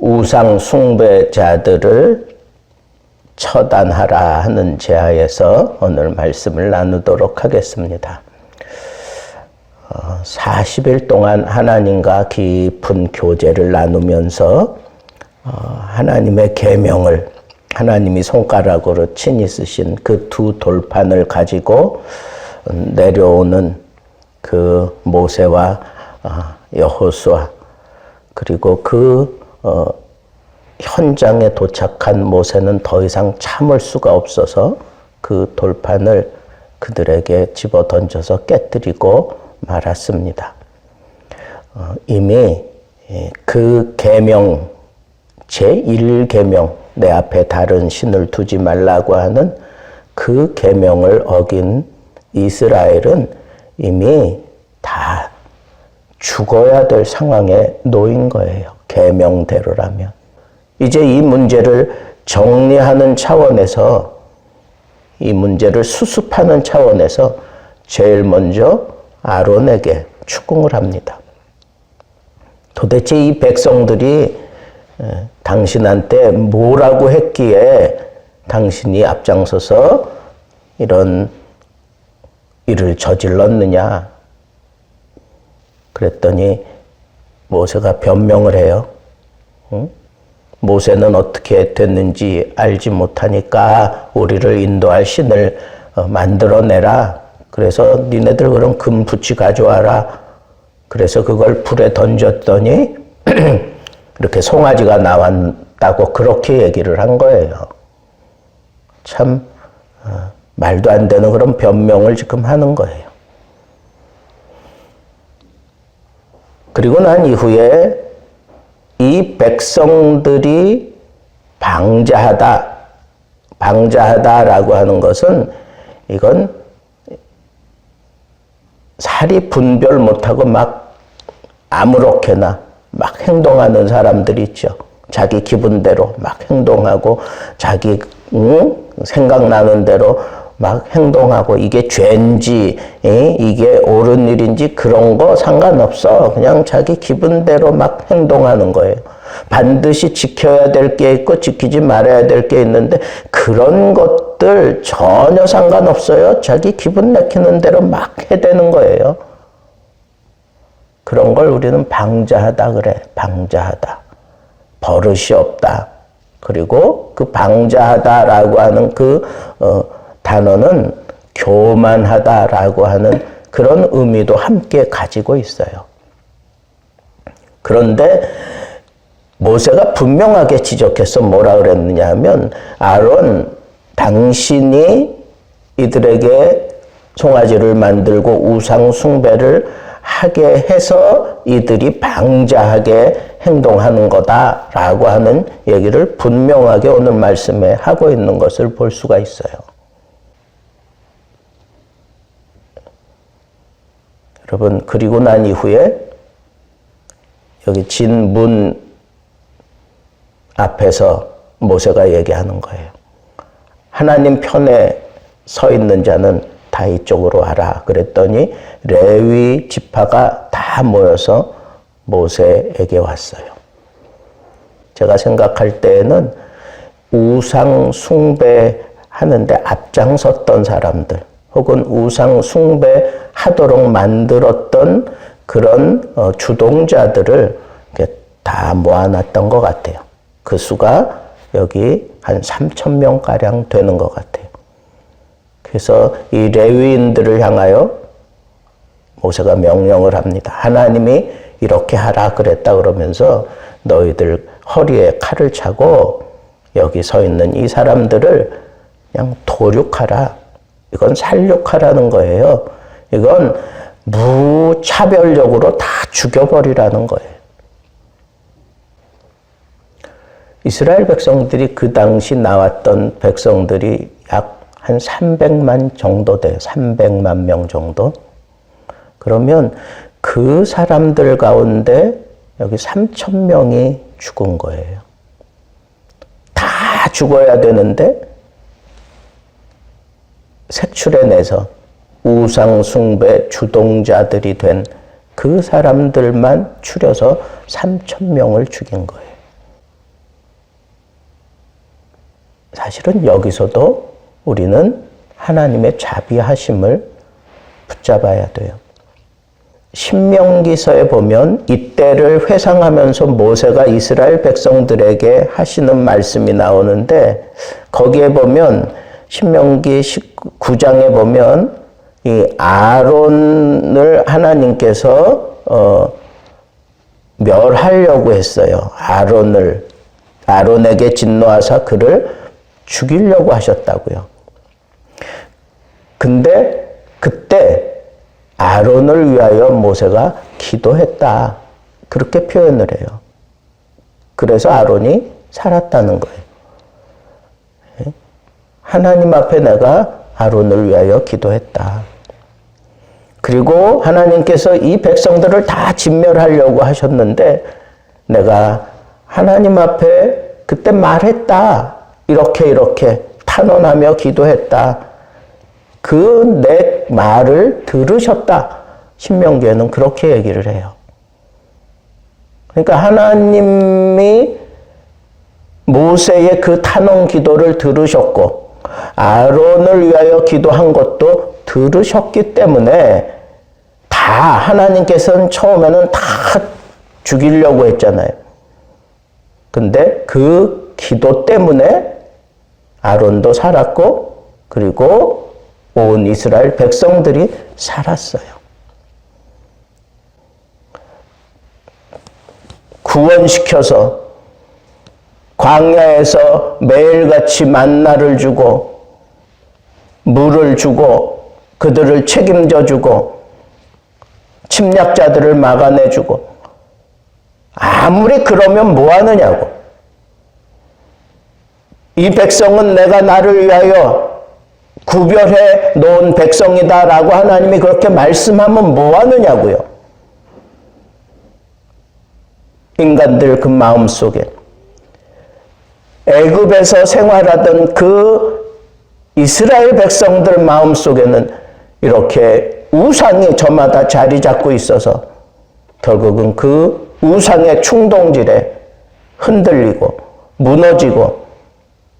우상 숭배자들을 처단하라 하는 제하에서 오늘 말씀을 나누도록 하겠습니다. 40일 동안 하나님과 깊은 교제를 나누면서 하나님의 계명을 하나님이 손가락으로 친히 쓰신 그 두 돌판을 가지고 내려오는 그 모세와 여호수아, 그리고 그 현장에 도착한 모세는 더 이상 참을 수가 없어서 그 돌판을 그들에게 집어 던져서 깨뜨리고 말았습니다. 이미 그 계명, 제1계명, 내 앞에 다른 신을 두지 말라고 하는 그 계명을 어긴 이스라엘은 이미 다 죽어야 될 상황에 놓인 거예요. 계명대로라면. 이제 이 문제를 정리하는 차원에서, 이 문제를 수습하는 차원에서 제일 먼저 아론에게 추궁을 합니다. 도대체 이 백성들이 당신한테 뭐라고 했기에 당신이 앞장서서 이런 일을 저질렀느냐? 그랬더니 모세가 변명을 해요. 모세는 어떻게 됐는지 알지 못하니까 우리를 인도할 신을 만들어내라. 그래서 니네들 그럼 금 부치 가져와라. 그래서 그걸 불에 던졌더니 이렇게 송아지가 나왔다고 그렇게 얘기를 한 거예요. 참 말도 안 되는 그런 변명을 지금 하는 거예요. 그리고 난 이후에 이 백성들이 방자하다라고 하는 것은 이건 사리 분별 못하고 막 아무렇게나 막 행동하는 사람들이 있죠. 자기 기분대로 막 행동하고 자기 생각나는 대로 막 행동하고 이게 죄인지 이게 옳은 일인지 그런 거 상관없어. 그냥 자기 기분대로 막 행동하는 거예요. 반드시 지켜야 될 게 있고 지키지 말아야 될 게 있는데 그런 것들 전혀 상관없어요. 자기 기분 내키는 대로 막 해대는 거예요. 그런 걸 우리는 방자하다 그래. 방자하다. 버릇이 없다. 그리고 그 방자하다라고 하는 그 단어는 교만하다라고 하는 그런 의미도 함께 가지고 있어요. 그런데 모세가 분명하게 지적해서 뭐라 그랬느냐 하면 아론, 당신이 이들에게 송아지를 만들고 우상 숭배를 하게 해서 이들이 방자하게 행동하는 거다라고 하는 얘기를 분명하게 오늘 말씀에 하고 있는 것을 볼 수가 있어요. 여러분, 그리고 난 이후에 여기 진문 앞에서 모세가 얘기하는 거예요. 하나님 편에 서 있는 자는 다 이쪽으로 와라. 그랬더니 레위 지파가 다 모여서 모세에게 왔어요. 제가 생각할 때에는 우상 숭배하는데 앞장섰던 사람들 혹은 우상 숭배하도록 만들었던 그런 주동자들을 다 모아놨던 것 같아요. 그 수가 여기 한 3,000명가량 되는 것 같아요. 그래서 이 레위인들을 향하여 모세가 명령을 합니다. 하나님이 이렇게 하라 그랬다 그러면서 너희들 허리에 칼을 차고 여기 서 있는 이 사람들을 그냥 도륙하라. 이건 살육하라는 거예요. 이건 무차별적으로 다 죽여버리라는 거예요. 이스라엘 백성들이 그 당시 나왔던 백성들이 약 한 300만 정도 돼요. 300만 명 정도. 그러면 그 사람들 가운데 여기 3,000명이 죽은 거예요. 다 죽어야 되는데 색출해내서 우상 숭배 주동자들이 된 그 사람들만 추려서 3,000명을 죽인 거예요. 사실은 여기서도 우리는 하나님의 자비하심을 붙잡아야 돼요. 신명기서에 보면 이때를 회상하면서 모세가 이스라엘 백성들에게 하시는 말씀이 나오는데, 거기에 보면 신명기 19장에 보면 이 아론을 하나님께서 멸하려고 했어요. 아론에게 진노하사 그를 죽이려고 하셨다고요. 근데 그때 아론을 위하여 모세가 기도했다, 그렇게 표현을 해요. 그래서 아론이 살았다는 거예요. 하나님 앞에 내가 아론을 위하여 기도했다. 그리고 하나님께서 이 백성들을 다 진멸하려고 하셨는데 내가 하나님 앞에 그때 말했다, 이렇게 탄원하며 기도했다, 그 내 말을 들으셨다. 신명기에는 그렇게 얘기를 해요. 그러니까 하나님이 모세의 그 탄원 기도를 들으셨고 아론을 위하여 기도한 것도 들으셨기 때문에 다 하나님께서는 처음에는 다 죽이려고 했잖아요. 근데 그 기도 때문에 아론도 살았고 그리고 온 이스라엘 백성들이 살았어요. 구원시켜서 광야에서 매일같이 만나를 주고 물을 주고 그들을 책임져 주고 침략자들을 막아내주고, 아무리 그러면 뭐 하느냐고. 이 백성은 내가 나를 위하여 구별해 놓은 백성이다 라고 하나님이 그렇게 말씀하면 뭐 하느냐고요. 인간들 그 마음속에 애굽에서 생활하던 그 이스라엘 백성들 마음속에는 이렇게 우상이 저마다 자리 잡고 있어서 결국은 그 우상의 충동질에 흔들리고 무너지고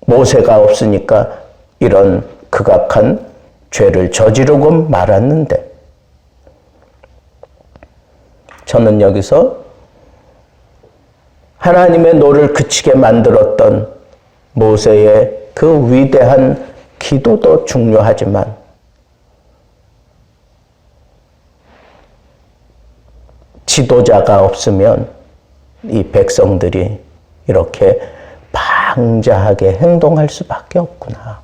모세가 없으니까 이런 극악한 죄를 저지르고 말았는데, 저는 여기서 하나님의 노를 그치게 만들었던 모세의 그 위대한 기도도 중요하지만 지도자가 없으면 이 백성들이 이렇게 방자하게 행동할 수밖에 없구나.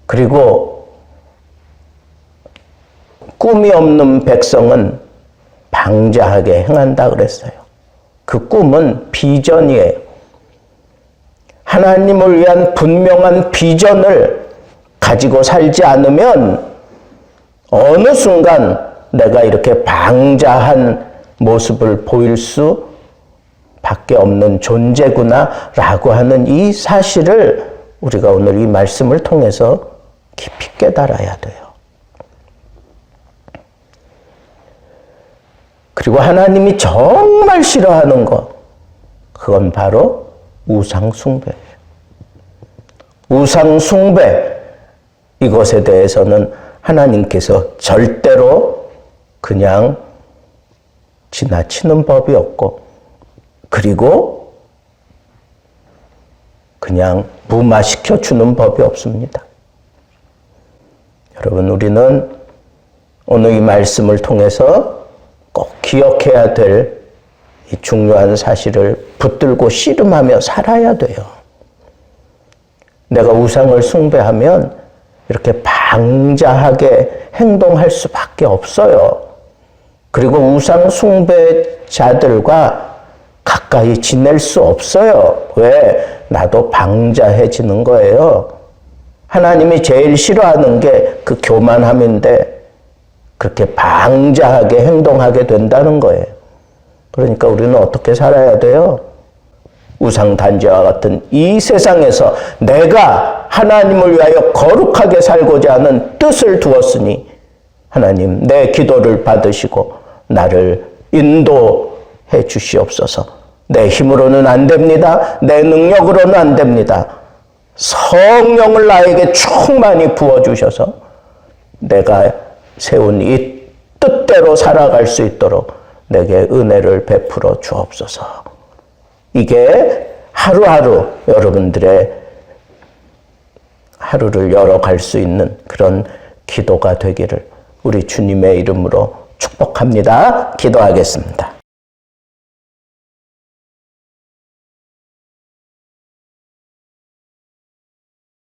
그리고 꿈이 없는 백성은 방자하게 행한다 그랬어요. 그 꿈은 비전이에요. 하나님을 위한 분명한 비전을 가지고 살지 않으면 어느 순간 내가 이렇게 방자한 모습을 보일 수밖에 없는 존재구나 라고 하는 이 사실을 우리가 오늘 이 말씀을 통해서 깊이 깨달아야 돼요. 그리고 하나님이 정말 싫어하는 것, 그건 바로 우상숭배예요. 우상숭배, 이것에 대해서는 하나님께서 절대로 그냥 지나치는 법이 없고, 그리고 그냥 무마시켜 주는 법이 없습니다. 여러분, 우리는 오늘 이 말씀을 통해서 꼭 기억해야 될 이 중요한 사실을 붙들고 씨름하며 살아야 돼요. 내가 우상을 숭배하면 이렇게 방자하게 행동할 수밖에 없어요. 그리고 우상 숭배자들과 가까이 지낼 수 없어요. 왜? 나도 방자해지는 거예요. 하나님이 제일 싫어하는 게 그 교만함인데 그렇게 방자하게 행동하게 된다는 거예요. 그러니까 우리는 어떻게 살아야 돼요? 우상단지와 같은 이 세상에서 내가 하나님을 위하여 거룩하게 살고자 하는 뜻을 두었으니 하나님 내 기도를 받으시고 나를 인도해 주시옵소서. 내 힘으로는 안 됩니다. 내 능력으로는 안 됩니다. 성령을 나에게 충만히 부어주셔서 내가 세운 이 뜻대로 살아갈 수 있도록 내게 은혜를 베풀어 주옵소서. 이게 하루하루 여러분들의 하루를 열어갈 수 있는 그런 기도가 되기를 우리 주님의 이름으로 축복합니다. 기도하겠습니다.